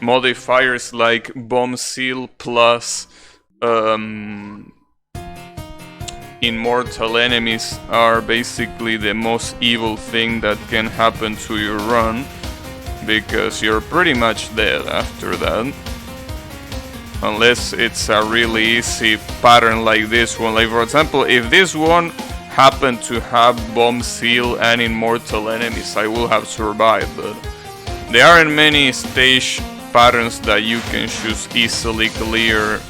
modifiers like bomb seal plus immortal enemies are basically the most evil thing that can happen to your run, because you're pretty much dead after that. Unless it's a really easy pattern like this one. Like for example, if this one happened to have bomb seal and immortal enemies, I will have survived, but there aren't many stage patterns that you can just easily clear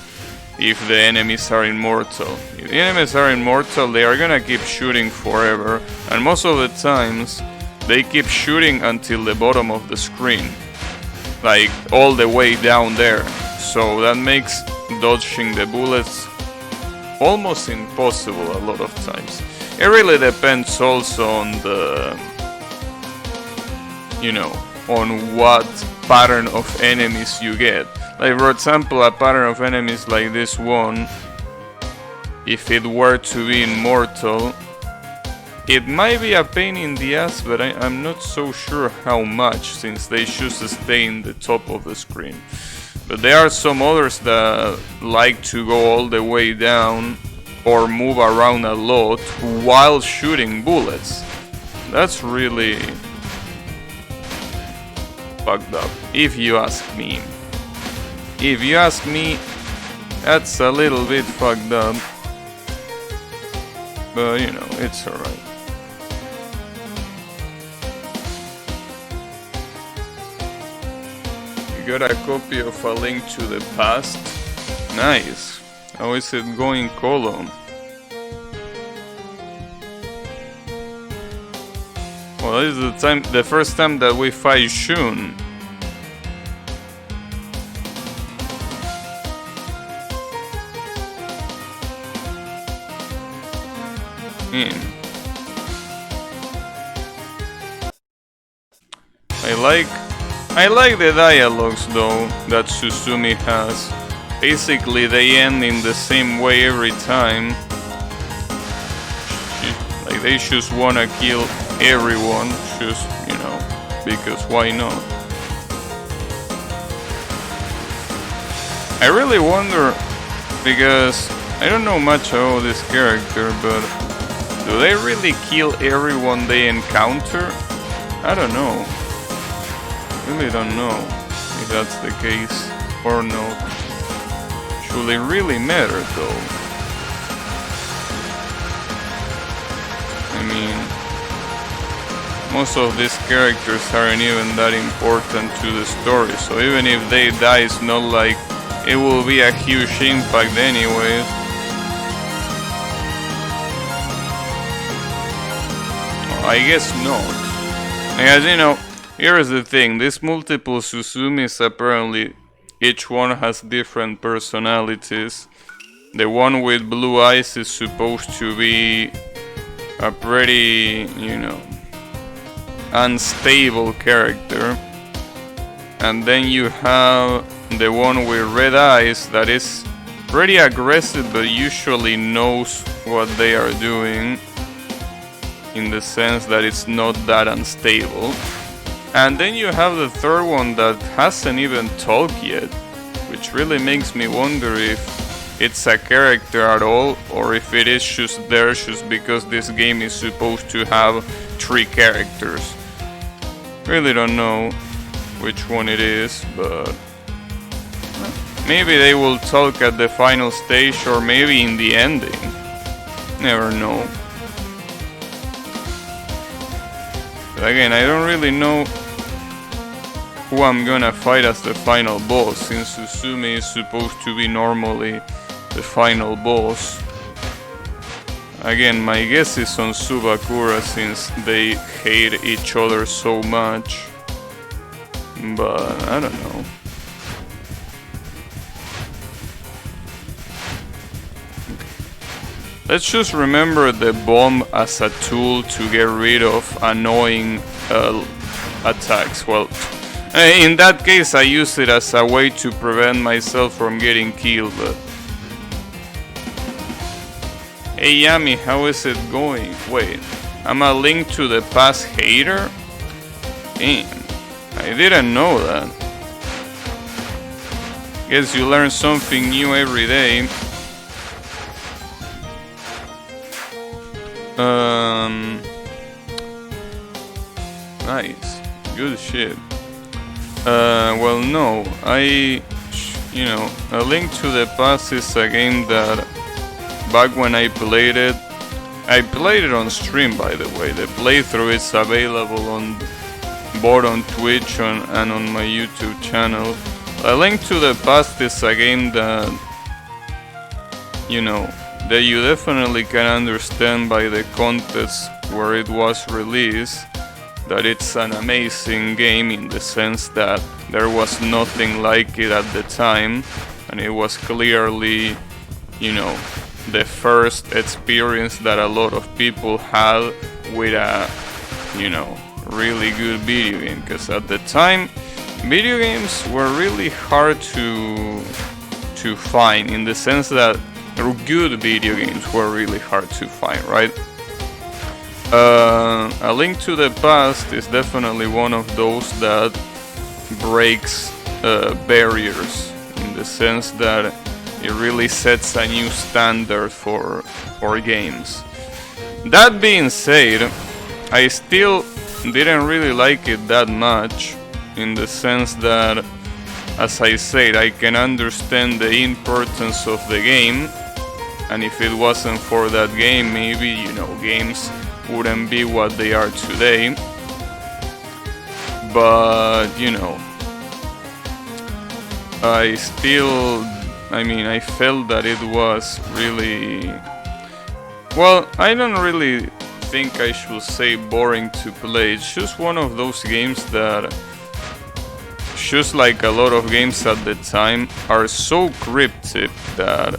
if the enemies are immortal. If the enemies are immortal, they are gonna keep shooting forever, and most of the times they keep shooting until the bottom of the screen, like all the way down there. So that makes dodging the bullets almost impossible a lot of times. It really depends also on the, you know, on what pattern of enemies you get. Like for example, a pattern of enemies like this one, if it were to be immortal, it might be a pain in the ass, but I'm not so sure how much, since they should stay in the top of the screen. But there are some others that like to go all the way down or move around a lot while shooting bullets. That's really fucked up, if you ask me. If you ask me, that's a little bit fucked up. But you know, it's alright. You got a copy of A Link to the Past? Nice. How is it going, Colon? Well, this is the first time that we fight Shun. I like the dialogues though that Suzumi has. Basically they end in the same way every time. Like they just wanna kill everyone, just, you know, because why not? I really wonder, because I don't know much about this character, but do they really kill everyone they encounter? I don't know. Really don't know if that's the case or not. Should it really matter though? I mean, most of these characters aren't even that important to the story, so even if they die, it's not like it will be a huge impact anyway. I guess not. As you know, here is the thing, these multiple Suzumis apparently, each one has different personalities. The one with blue eyes is supposed to be a pretty, you know, unstable character. And then you have the one with red eyes that is pretty aggressive but usually knows what they are doing, in the sense that it's not that unstable. And then you have the third one that hasn't even talked yet, which really makes me wonder if it's a character at all, or if it is just there just because this game is supposed to have 3 characters. Really don't know which one it is, but maybe they will talk at the final stage, or maybe in the ending. Never know. But again, I don't really know who I'm gonna fight as the final boss, since Suzumi is supposed to be normally the final boss. Again, my guess is on Subakura, since they hate each other so much. But I don't know. Let's just remember the bomb as a tool to get rid of annoying attacks. Well, in that case I use it as a way to prevent myself from getting killed. But hey Yami, how is it going? Wait, I'm a Link to the Past hater? Damn, I didn't know that. Guess you learn something new every day. Nice. Good shit. Well, no. You know, A Link to the Past is a game that back when I played it on stream, by the way. The playthrough is available on both on Twitch and on my YouTube channel. A Link to the Past is a game that, you know, that you definitely can understand by the context where it was released, that it's an amazing game in the sense that there was nothing like it at the time, and it was clearly, you know, the first experience that a lot of people had with a, you know, really good video game, because at the time video games were really hard to find, in the sense that good video games were really hard to find, right? A Link to the Past is definitely one of those that breaks barriers, in the sense that it really sets a new standard for games. That being said, I still didn't really like it that much, in the sense that, as I said, I can understand the importance of the game, and if it wasn't for that game, maybe, you know, games wouldn't be what they are today. But, you know, I felt that it was really, well, I don't really think I should say boring to play. It's just one of those games that, just like a lot of games at the time, are so cryptic that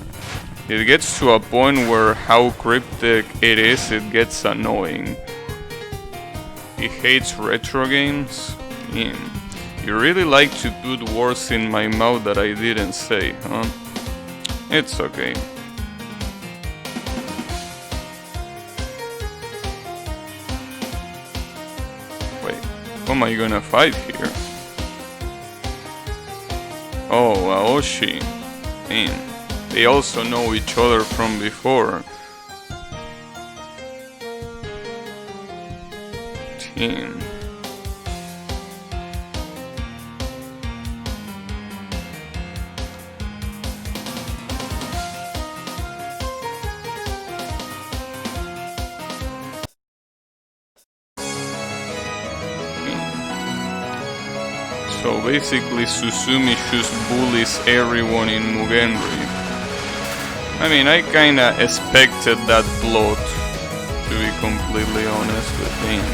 it gets to a point where how cryptic it is, it gets annoying. He hates retro games? You really like to put words in my mouth that I didn't say, huh? It's okay. Wait, who am I gonna fight here? Oh, Aoshi. Man. They also know each other from before. Team. So basically Suzumi just bullies everyone in Mugenri. I mean, I kinda expected that plot, to be completely honest with him.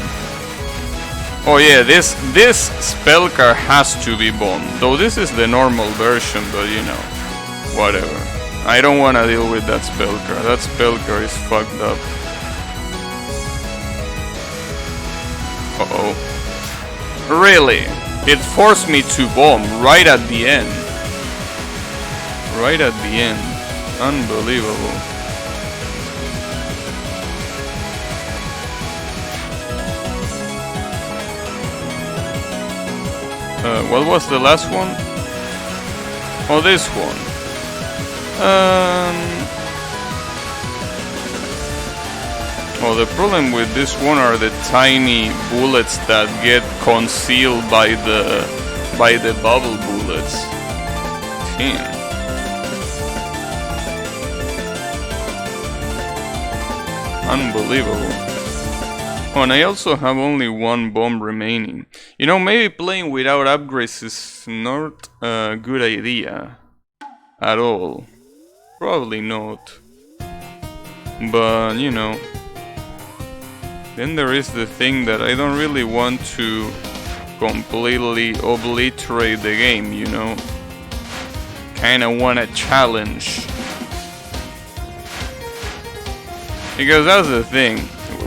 Oh yeah, this spell card has to be bombed. Though this is the normal version, but you know, whatever. I don't wanna deal with that spell card. That spell card is fucked up. Uh-oh. Really? It forced me to bomb right at the end. Right at the end. Unbelievable. What was the last one? Oh, this one. Well, the problem with this one are the tiny bullets that get concealed by the bubble bullets. Damn. Unbelievable. Oh, and I also have only one bomb remaining. You know, maybe playing without upgrades is not a good idea at all. Probably not. But, you know, then there is the thing that I don't really want to completely obliterate the game, you know. Kinda want a challenge. Because that's the thing,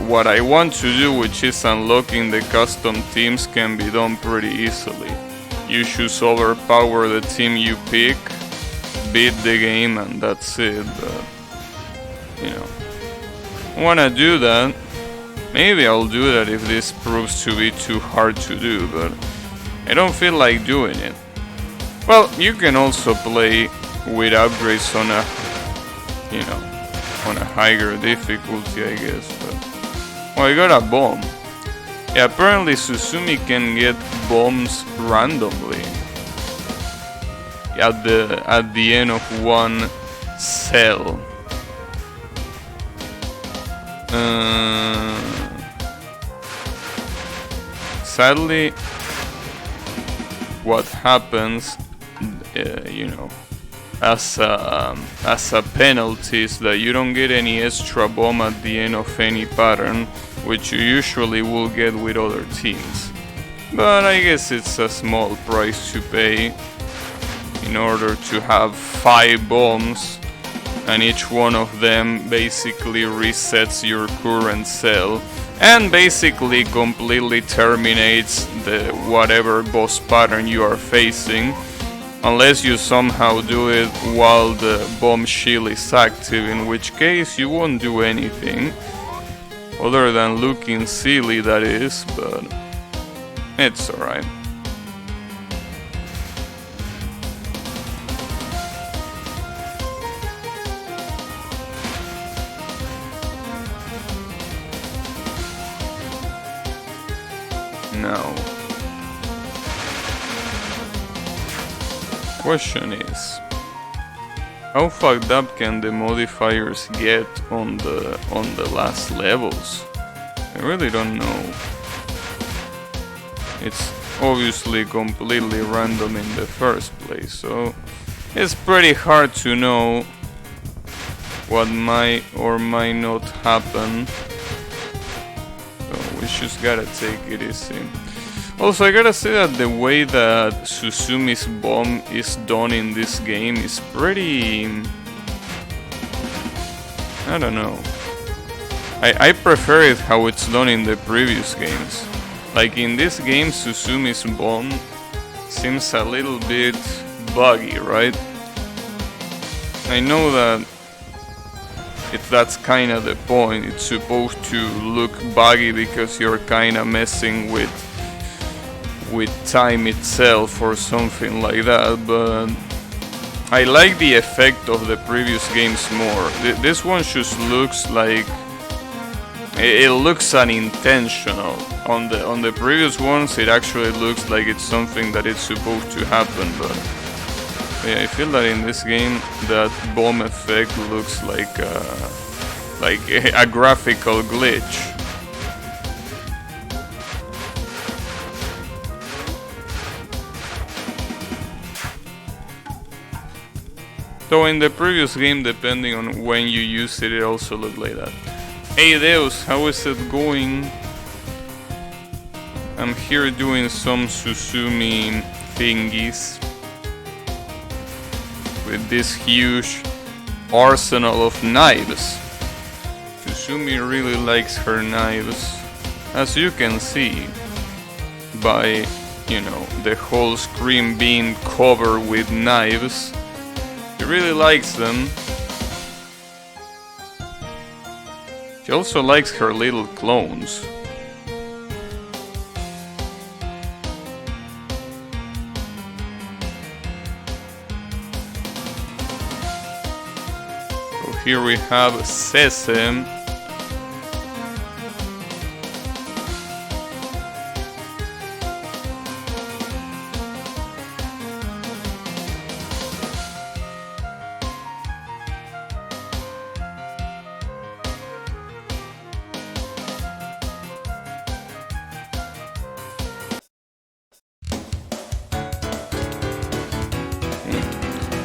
what I want to do, which is unlocking the custom teams, can be done pretty easily. You just overpower the team you pick, beat the game, and that's it. But, you know, I wanna do that. Maybe I'll do that if this proves to be too hard to do, but I don't feel like doing it. Well, you can also play with upgrades on a, you know, on a higher difficulty, I guess. But oh, I got a bomb. Yeah, apparently Suzumi can get bombs randomly at the end of one cell. Sadly, what happens, you know, as a penalty is that you don't get any extra bomb at the end of any pattern, which you usually will get with other teams. But I guess it's a small price to pay in order to have 5 bombs, and each one of them basically resets your current cell and basically completely terminates the whatever boss pattern you are facing, unless you somehow do it while the bomb shield is active, in which case you won't do anything other than looking silly, that is, but it's alright. Now, question is, how fucked up can the modifiers get on the last levels? I really don't know. It's obviously completely random in the first place, so it's pretty hard to know what might or might not happen. So we just gotta take it easy. Also, I gotta say that the way that Suzumi's bomb is done in this game is pretty... I don't know. I prefer it how it's done in the previous games. Like in this game, Suzumi's bomb seems a little bit buggy, right? I know that that's kinda the point. It's supposed to look buggy because you're kinda messing with time itself or something like that, but I like the effect of the previous games more. This one just looks like it looks unintentional. On the previous ones, it actually looks like it's something that it's supposed to happen, but yeah, I feel that in this game that bomb effect looks like a graphical glitch. So in the previous game, depending on when you use it, it also looked like that. Hey Deus, how is it going? I'm here doing some Suzumi thingies with this huge arsenal of knives. Suzumi really likes her knives, as you can see by, you know, the whole screen being covered with knives. She really likes them. She also likes her little clones. So here we have Sesame.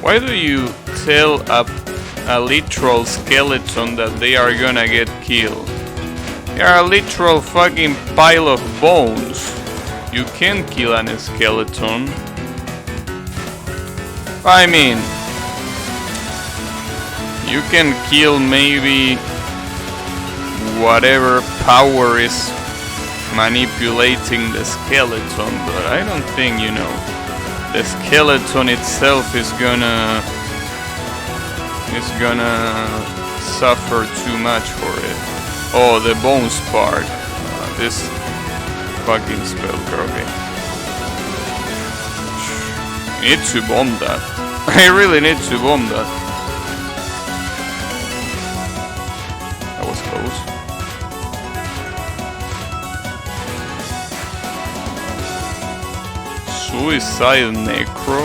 Why do you tell a literal skeleton that they are gonna get killed? They are a literal fucking pile of bones. You can kill a skeleton. I mean, you can kill maybe whatever power is manipulating the skeleton, but I don't think, you know, the skeleton itself is gonna suffer too much for it. Oh, the bones part. This fucking spell, okay. I need to bomb that. I really need to bomb that. That was close. Suicide Necro.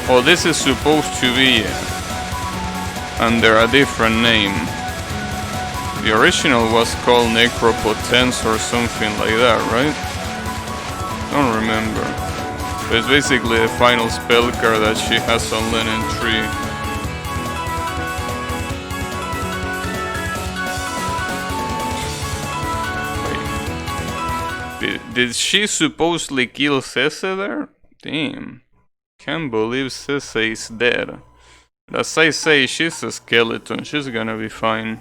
Oh, this is supposed to be under a different name. The original was called Necropotence or something like that, right? Don't remember. But it's basically the final spell card that she has on Len'en 3. Wait. Did she supposedly kill Cece there? Damn. Can't believe Cece is dead. As I say, she's a skeleton. She's gonna be fine.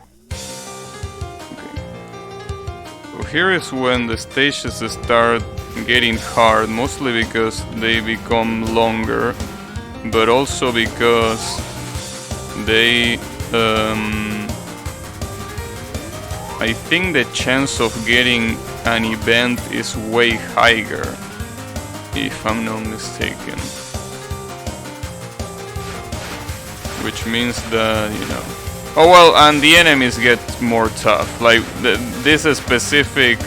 So here is when the stages start getting hard, mostly because they become longer, but also because they I think the chance of getting an event is way higher, if I'm not mistaken. Which means that, you know... Oh well, and the enemies get more tough. Like, this specific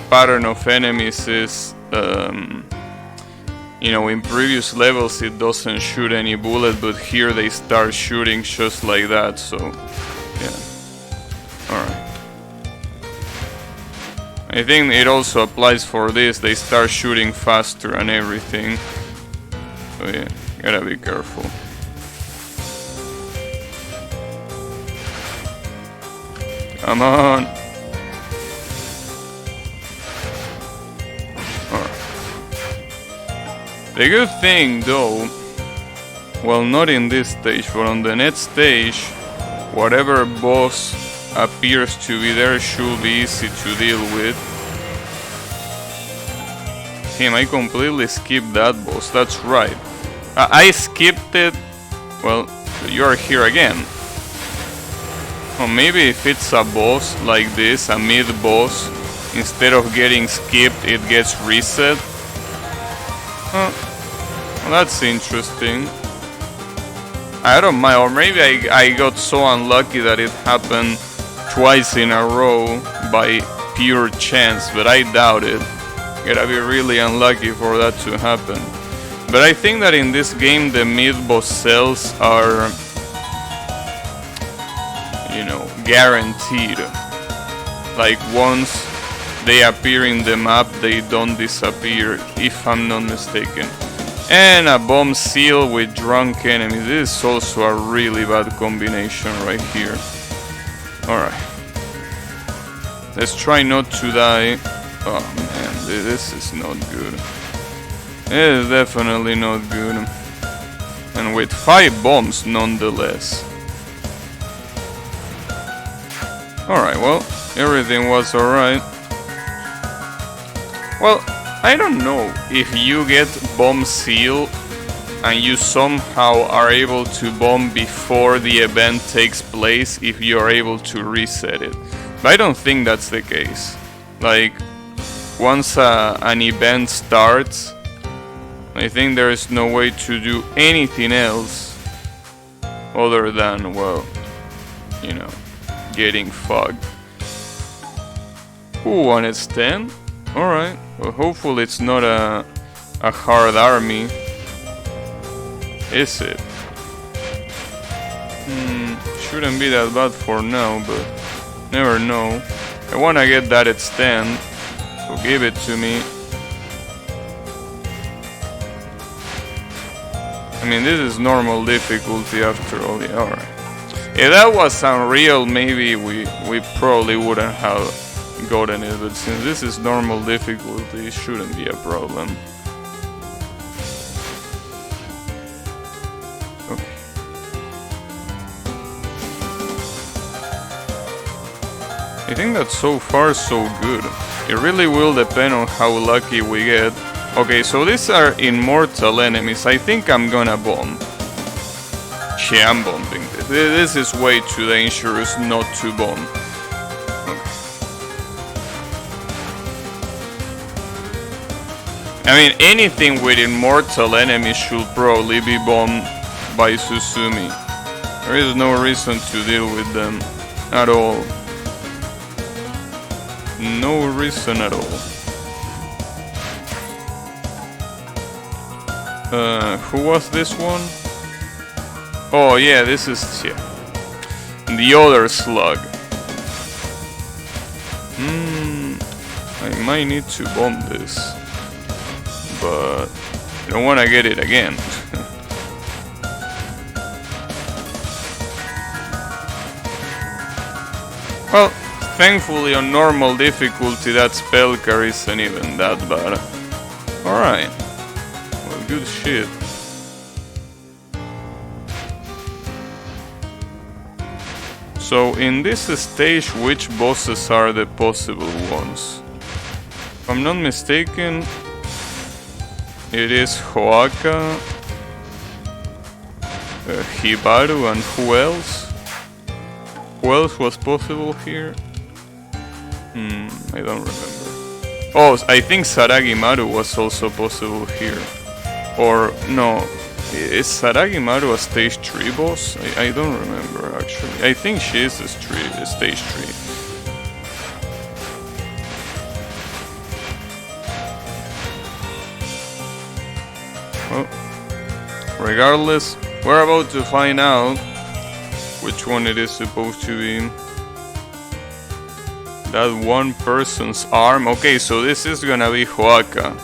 pattern of enemies is, you know, in previous levels it doesn't shoot any bullet, but here they start shooting just like that, so, yeah. Alright. I think it also applies for this, they start shooting faster and everything. So yeah, gotta be careful. Come on! Alright. The good thing though, well, not in this stage, but on the next stage, whatever boss appears to be there should be easy to deal with. Damn, I completely skipped that boss, that's right. I skipped it. Well, you are here again. Or maybe if it's a boss like this, a mid-boss, instead of getting skipped, it gets reset. Well, that's interesting. I don't mind, or maybe I got so unlucky that it happened twice in a row by pure chance, but I doubt it. Gotta be really unlucky for that to happen. But I think that in this game the mid-boss cells are, you know, guaranteed. Like once they appear in the map, they don't disappear, if I'm not mistaken. And a bomb seal with drunk enemies. This is also a really bad combination right here. Alright. Let's try not to die. Oh man, this is not good. It is definitely not good. And with 5 bombs nonetheless. Alright, well, everything was alright. Well, I don't know if you get bomb seal and you somehow are able to bomb before the event takes place, if you are able to reset it. But I don't think that's the case. Like, once an event starts, I think there is no way to do anything else other than, well, you know, getting fucked. Ooh, on its 10? Alright, well hopefully it's not a hard army. Is it? Shouldn't be that bad for now, but never know. I wanna get that extend, so give it to me. I mean, this is normal difficulty after all. Yeah, alright. If that was unreal, maybe we probably wouldn't have gotten it, but since this is normal difficulty, it shouldn't be a problem. Okay. I think that so far so good. It really will depend on how lucky we get. Okay, so these are immortal enemies. I think I'm gonna bomb. Yeah, I'm bombing this. This is way too dangerous not to bomb. Okay. I mean, anything with immortal enemies should probably be bombed by Suzumi. There is no reason to deal with them at all. No reason at all. Who was this one? Oh yeah, this is the other slug. I might need to bomb this, but I don't want to get it again. Well, thankfully on normal difficulty that spell carry isn't even that bad. Alright. Well, good shit. So in this stage, which bosses are the possible ones? If I'm not mistaken, it is Hoaka, Hibaru, and who else? Who else was possible here? I don't remember. Oh, I think Saragimaru was also possible here. Or, no, is Saragimaru a stage 3 boss? I don't remember actually. I think she is a stage 3. Well, regardless, we're about to find out which one it is supposed to be. That one person's arm. Okay, so this is gonna be Hoaka.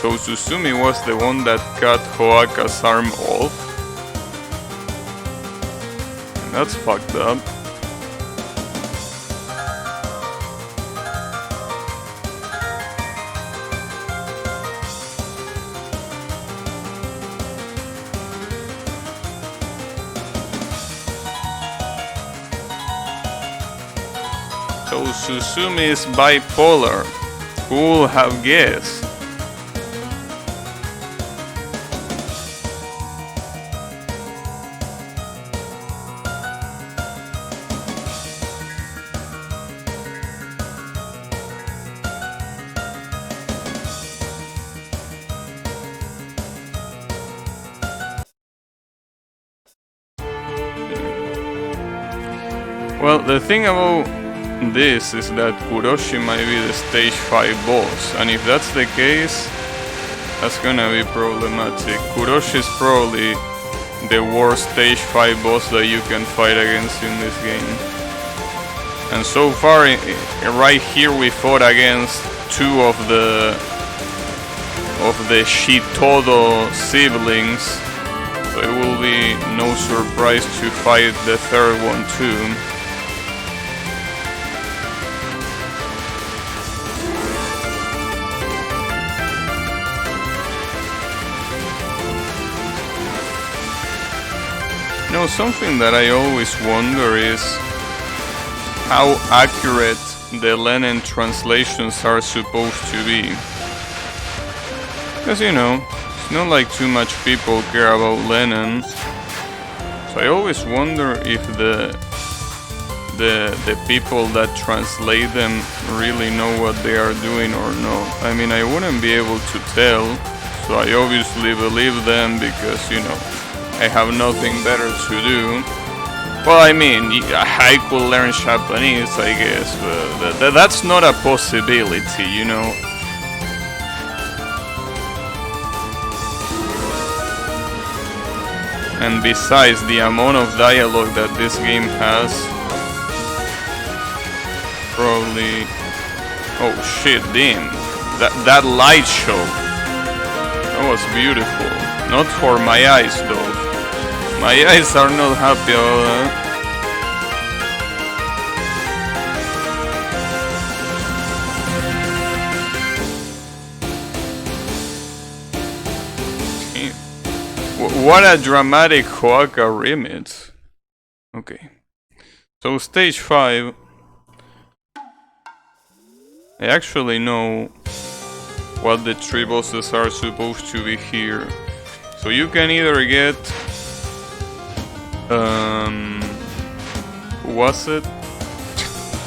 So Suzumi was the one that cut Hoaka's arm off. That's fucked up. So Suzumi is bipolar. Who would have guessed? Well, the thing about this is that Kuroshi might be the stage 5 boss, and if that's the case, that's gonna be problematic. Kuroshi is probably the worst stage 5 boss that you can fight against in this game. And so far, right here we fought against 2 of the Shitodo siblings, so it will be no surprise to fight the third one too. You know, something that I always wonder is how accurate the Len'en translations are supposed to be. Because, you know, it's not like too much people care about Len'en. So I always wonder if the people that translate them really know what they are doing or not. I mean, I wouldn't be able to tell, so I obviously believe them because, you know, I have nothing better to do. Well, I mean, I could learn Japanese, I guess, but that's not a possibility, you know. And besides, the amount of dialogue that this game has, probably... Oh shit, damn. That light show, that was beautiful. Not for my eyes, though. My eyes are not happy about that. What a dramatic Hoaka remix. Okay. So stage 5. I actually know what the 3 bosses are supposed to be here. So you can either get... who was it?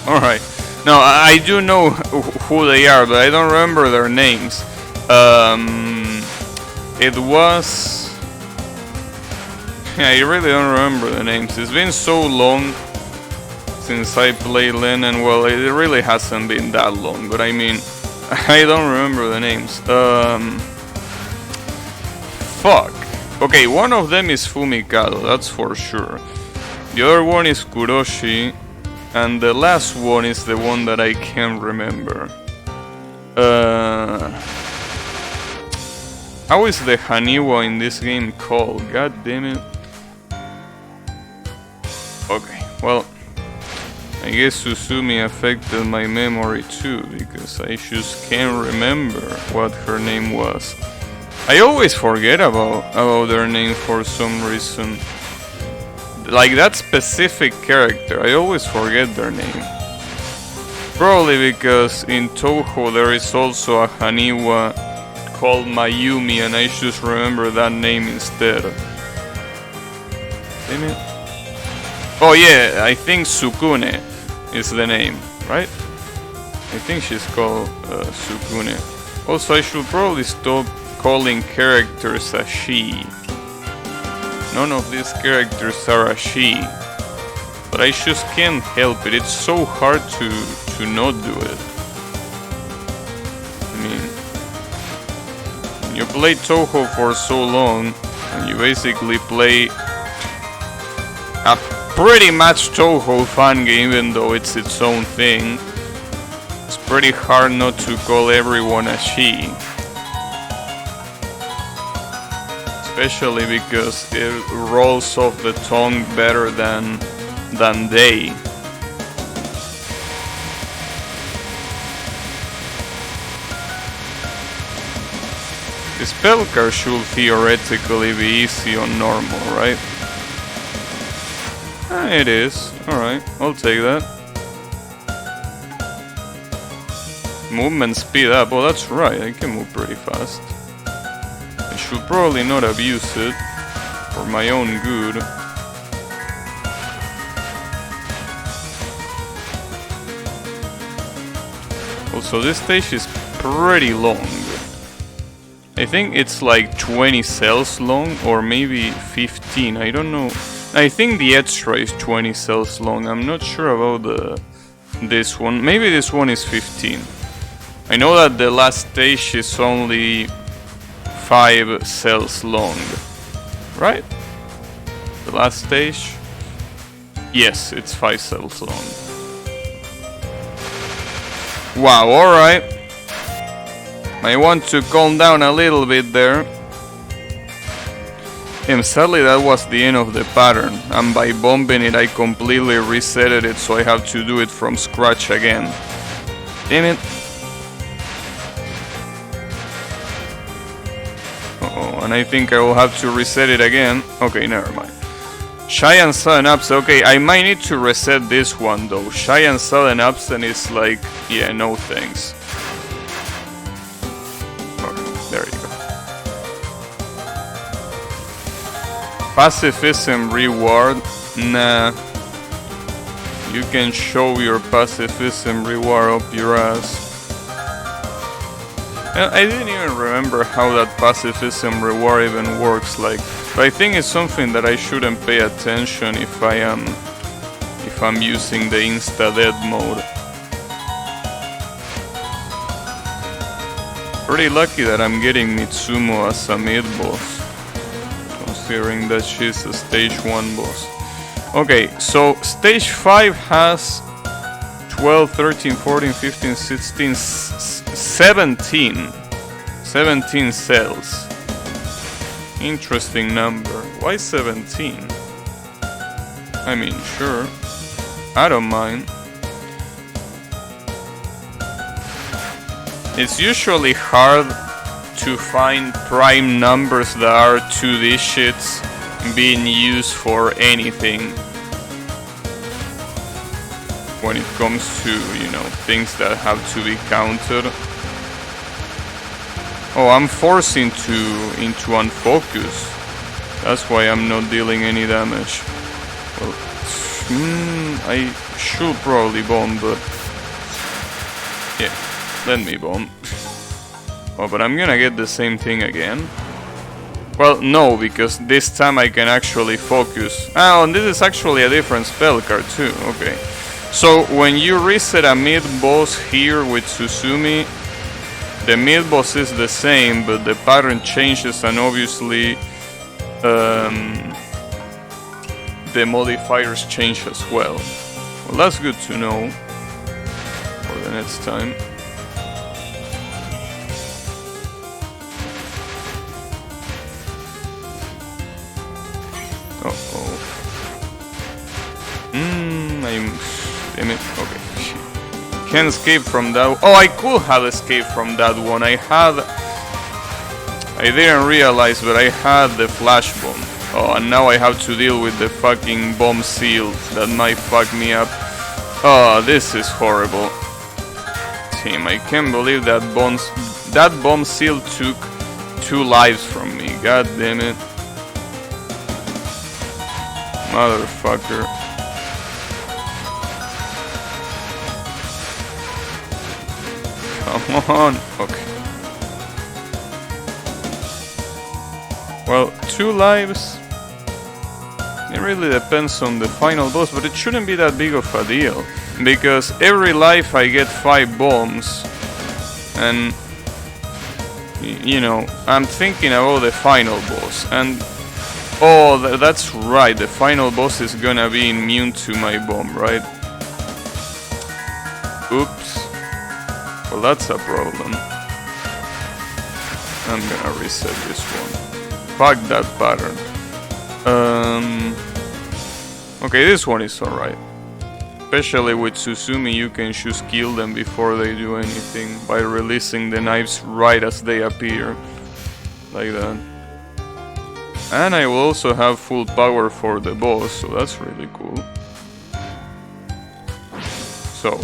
Alright. No, I do know who they are, but I don't remember their names. It was... I really don't remember the names. It's been so long since I played Len'en. Well, it really hasn't been that long, but I mean, I don't remember the names. Fuck. Okay, one of them is Fumikado, that's for sure. The other one is Kuroshi, and the last one is the one that I can't remember. How is the Haniwa in this game called? God damn it. Okay, well, I guess Suzumi affected my memory too, because I just can't remember what her name was. I always forget about their name for some reason. Like that specific character, I always forget their name. Probably because in Touhou there is also a Haniwa called Mayumi and I just remember that name instead. Damn it. Oh yeah, I think Sukune is the name, right? I think she's called Sukune. Also, I should probably stop calling characters a she. None of these characters are a she. But I just can't help it. It's so hard to not do it. I mean, when you play Touhou for so long, and you basically play a pretty much Touhou fan game, even though it's its own thing, it's pretty hard not to call everyone a she. Especially because it rolls off the tongue better than they. The spell card should theoretically be easy on normal, right? It is. Alright, I'll take that. Movement speed up. Oh, that's right, I can move pretty fast. I should probably not abuse it for my own good. Also, this stage is pretty long. I think it's like 20 cells long, or maybe 15, I don't know. I think the extra is 20 cells long, I'm not sure about this one. Maybe this one is 15. I know that the last stage is only 5 cells long, right? The last stage? Yes, it's 5 cells long. Wow, alright. I want to calm down a little bit there. And sadly that was the end of the pattern, and by bombing it I completely resetted it, so I have to do it from scratch again. Damn it. Uh-oh, and I think I will have to reset it again. Okay, never mind. Shy and Sudden Absent. Okay, I might need to reset this one though. Shy and Sudden Absent is like, yeah, no thanks. Okay, there you go. Pacifism reward? Nah. You can show your pacifism reward up your ass. I didn't even remember how that pacifism reward even works, like, but I think it's something that I shouldn't pay attention if I'm using the insta-dead mode. Pretty lucky that I'm getting Mitsumo as a mid-boss, considering that she's a stage 1 boss. Okay, so stage 5 has 12, 13, 14, 15, 16, 17 cells. Interesting number. Why 17? I mean, sure. I don't mind. It's usually hard to find prime numbers that are 2 digits being used for anything. When it comes to, you know, things that have to be counted. Oh, I'm forced into unfocus. That's why I'm not dealing any damage. Well, I should probably bomb, but... yeah, let me bomb. Oh, but I'm gonna get the same thing again. Well, no, because this time I can actually focus. Oh, and this is actually a different spell card too, okay. So, when you reset a mid-boss here with Suzumi, the mid-boss is the same, but the pattern changes and obviously the modifiers change as well. Well, that's good to know for the next time. Uh-oh. Damn it. Okay. Can't escape from that. Oh, I could have escaped from that one. I didn't realize, but I had the flash bomb. Oh, and now I have to deal with the fucking bomb seal that might fuck me up. Oh, this is horrible. Team, I can't believe that bomb seal took 2 lives from me. God damn it. Motherfucker. Come on. Okay. Well, 2 lives. It really depends on the final boss, but it shouldn't be that big of a deal. Because every life I get 5 bombs. And... you know, I'm thinking about the final boss. And... oh, that's right, the final boss is gonna be immune to my bomb, right? Oops. Well, that's a problem. I'm gonna reset this one. Fuck that pattern. Okay, this one is alright. Especially with Suzumi, you can just kill them before they do anything by releasing the knives right as they appear. Like that. And I will also have full power for the boss, so that's really cool. So,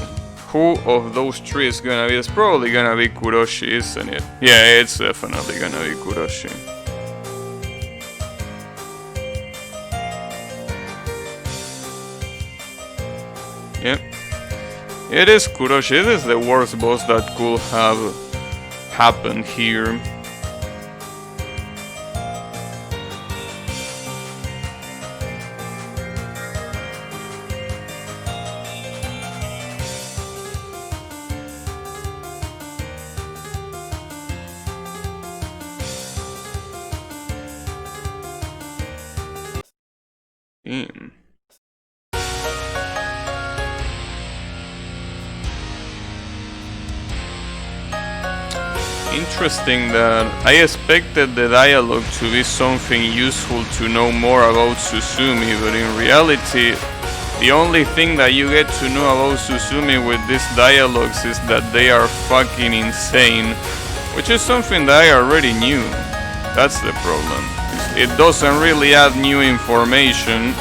who of those 3 is gonna be? It's probably gonna be Kuroshi, isn't it? Yeah, it's definitely gonna be Kuroshi. Yep. It is Kuroshi. It is the worst boss that could have happened here. Damn. Interesting that I expected the dialogue to be something useful to know more about Suzumi, but in reality, the only thing that you get to know about Suzumi with these dialogues is that they are fucking insane, which is something that I already knew. That's the problem. It doesn't really add new information.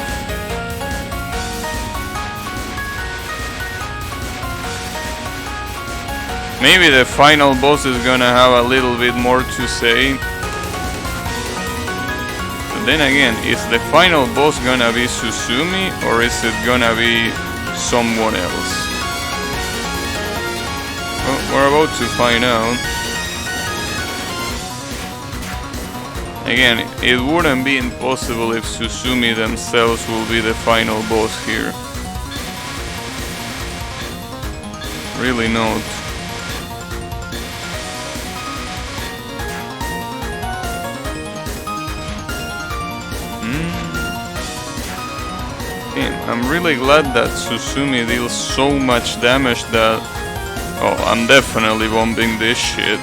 Maybe the final boss is gonna have a little bit more to say. But then again, is the final boss gonna be Suzumi or is it gonna be someone else? Well, we're about to find out. Again, it wouldn't be impossible if Suzumi themselves will be the final boss here. Really not. I'm really glad that Suzumi deals so much damage that... oh, I'm definitely bombing this shit.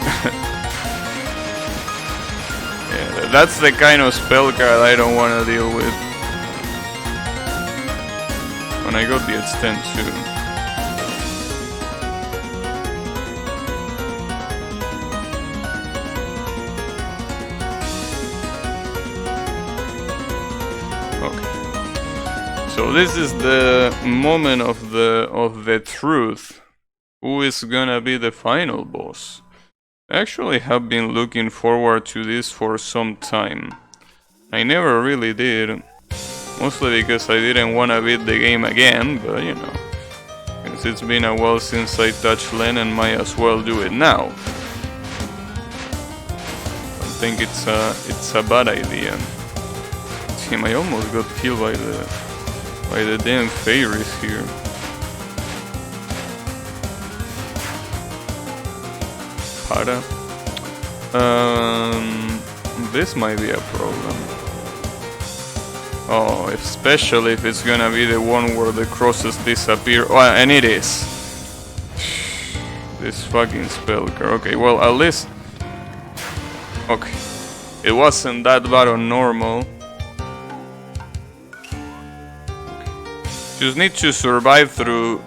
Yeah, that's the kind of spell card I don't want to deal with. And I got the extent too. So this is the moment of the truth. Who is gonna be the final boss? I actually have been looking forward to this for some time. I never really did. Mostly because I didn't want to beat the game again, but you know, since it's been a while since I touched Len'en, might as well do it now. I think it's a bad idea. Damn, I almost got killed by the damn fairies here. Para. This might be a problem. Oh, especially if it's gonna be the one where the crosses disappear. Oh, and it is. This fucking spell card. Okay, well, at least... Okay. It wasn't that bad on normal. Just need to survive through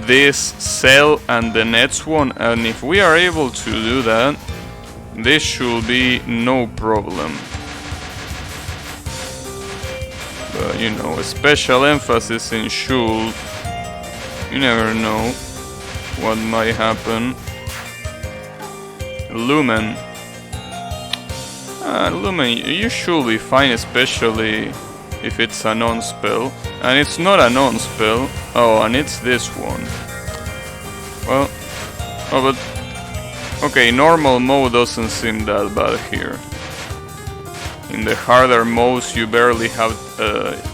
this cell and the next one, and if we are able to do that, this should be no problem. But you know, a special emphasis in should. You never know what might happen. Lumen. Lumen, you should be fine, especially if it's a non-spell. And it's not a non-spell. Oh, and it's this one. Well, oh, but... Okay, normal mode doesn't seem that bad here. In the harder modes, you barely have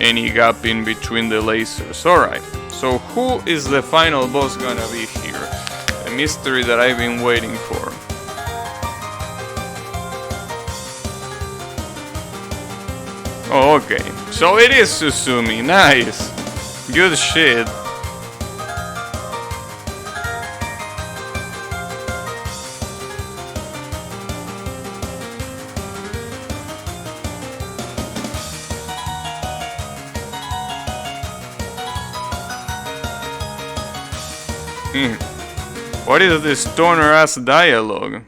any gap in between the lasers. Alright, so who is the final boss gonna be here? A mystery that I've been waiting for. Oh, okay. So it is Suzumi. Nice. Good shit. What is this stoner ass dialogue?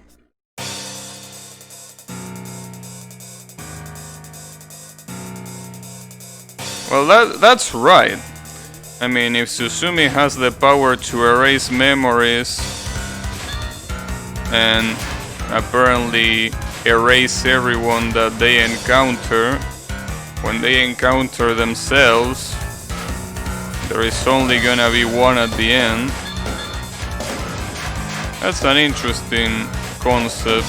Well, that's right. I mean, if Suzumi has the power to erase memories and apparently erase everyone that they encounter, when they encounter themselves, there is only gonna be one at the end. That's an interesting concept.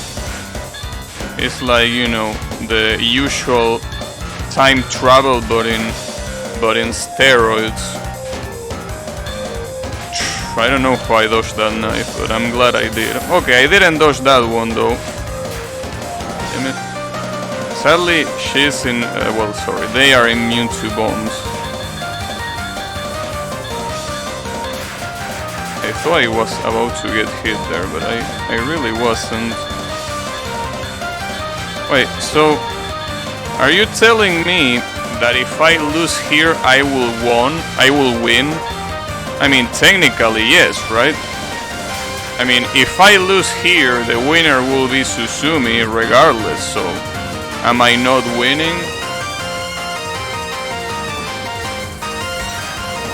It's like, you know, the usual time travel but in steroids. I don't know how I dodged that knife, but I'm glad I did. Okay, I didn't dodge that one though. Damn it. Sadly, she's in... well, sorry, they are immune to bombs. I thought I was about to get hit there, but I really wasn't. Wait, so... Are you telling me that if I lose here, I will win? I mean, technically, yes, right? I mean, if I lose here, the winner will be Suzumi regardless, so... Am I not winning?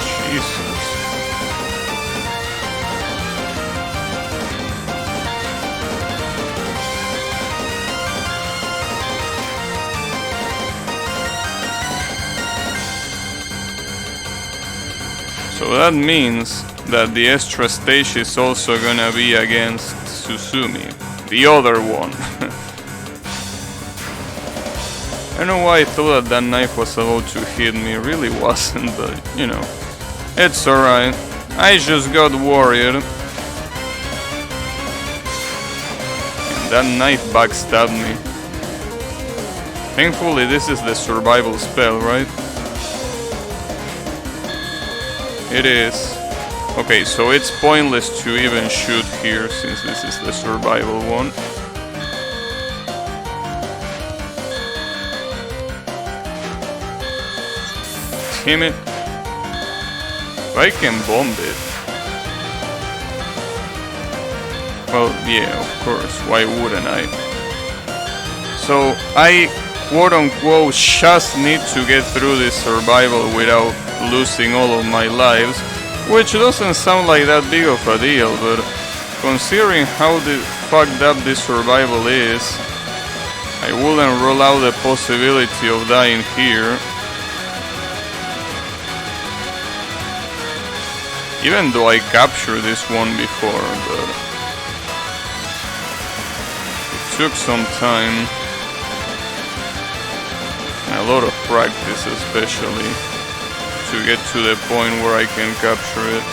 Jesus. So that means that the extra stage is also gonna be against Suzumi, the other one. I don't know why I thought that knife was about to hit me, it really wasn't, but you know, it's alright. I just got worried. And that knife backstabbed me. Thankfully this is the survival spell, right? It is. Okay, so it's pointless to even shoot here since this is the survival one. Damn it. I can bomb it. Well, yeah, of course. Why wouldn't I? So I quote-unquote just need to get through this survival without losing all of my lives, which doesn't sound like that big of a deal, but considering how fucked up this survival is, I wouldn't rule out the possibility of dying here. Even though I captured this one before, but it took some time. A lot of practice especially to get to the point where I can capture it.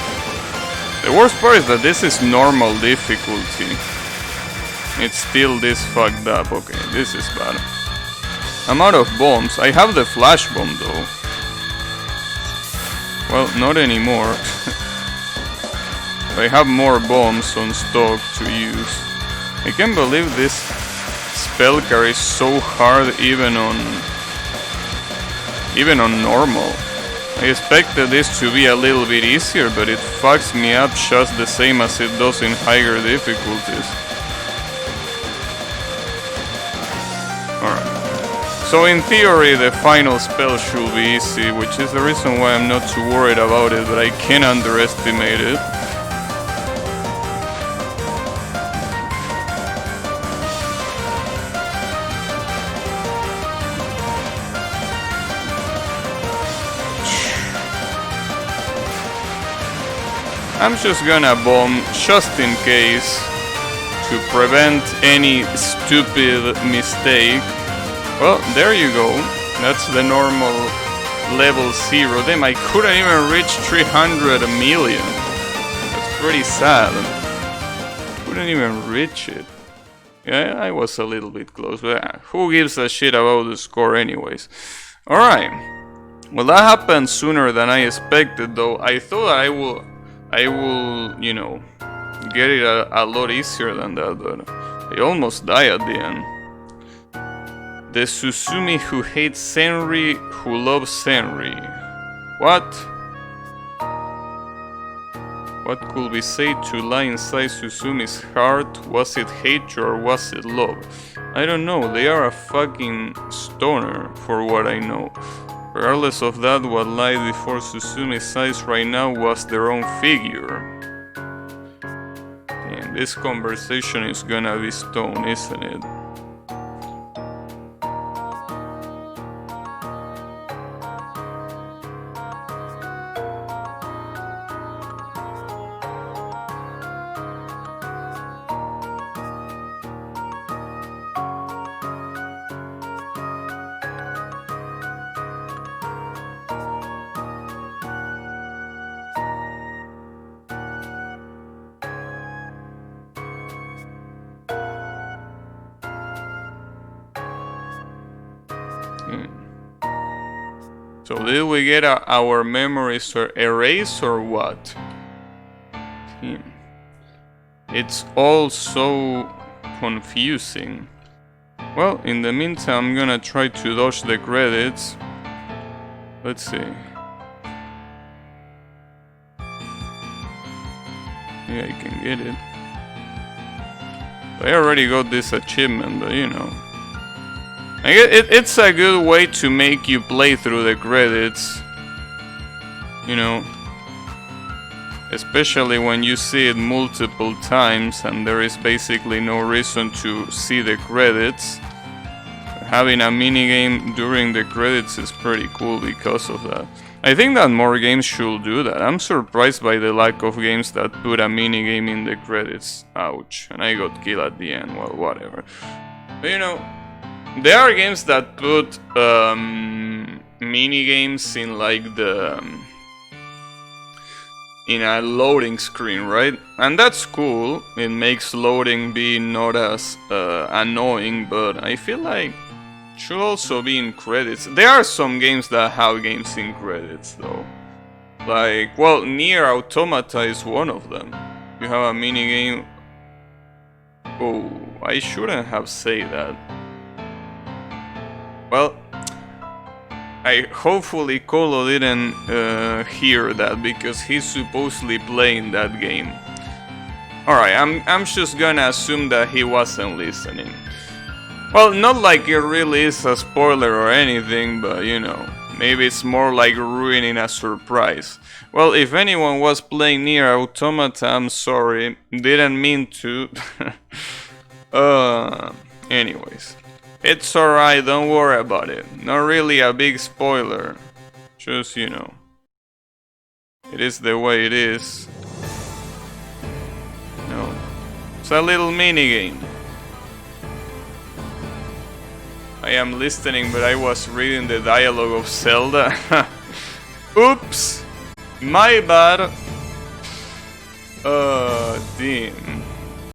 The worst part is that this is normal difficulty. It's still this fucked up. Okay, this is bad. I'm out of bombs. I have the flash bomb though. Well, not anymore. I have more bombs on stock to use. I can't believe this spell carries so hard even on normal. I expected this to be a little bit easier, but it fucks me up just the same as it does in higher difficulties. Alright. So in theory the final spell should be easy, which is the reason why I'm not too worried about it, but I can't underestimate it. I'm just gonna bomb just in case to prevent any stupid mistake. Well, there you go. That's the normal level 0. Damn, I couldn't even reach 300 million. That's pretty sad. Couldn't even reach it. Yeah, I was a little bit close, but who gives a shit about the score anyways? Alright. Well, that happened sooner than I expected though. I thought I will, you know, get it a lot easier than that, but I almost die at the end. The Suzumi who hates Senri, who loves Senri. What? What could we say to lie inside Suzumi's heart? Was it hatred or was it love? I don't know, they are a fucking stoner, for what I know. Regardless of that, what lied before Suzumi's eyes right now was their own figure. And this conversation is gonna be stone, isn't it? So did we get our memories erased or what? It's all so confusing. Well, in the meantime, I'm gonna try to dodge the credits. Let's see. Yeah, I can get it. I already got this achievement, but you know. It's a good way to make you play through the credits, you know, especially when you see it multiple times and there is basically no reason to see the credits. Having a minigame during the credits is pretty cool because of that. I think that more games should do that. I'm surprised by the lack of games that put a minigame in the credits. Ouch, and I got killed at the end, well, whatever. But you know, there are games that put mini games in like in a loading screen, right? And that's cool. It makes loading be not as annoying, but I feel like it should also be in credits. There are some games that have games in credits though. Like, well, Nier Automata is one of them. You have a mini game. Oh, I shouldn't have said that. Well, hopefully Colo didn't hear that because he's supposedly playing that game. Alright, I'm just gonna assume that he wasn't listening. Well, not like it really is a spoiler or anything, but you know, maybe it's more like ruining a surprise. Well, if anyone was playing Nier Automata, I'm sorry, didn't mean to. Anyways. It's alright, don't worry about it. Not really a big spoiler. Just, you know. It is the way it is. No. It's a little mini game. I am listening, but I was reading the dialogue of Zelda. Oops! My bad! Damn.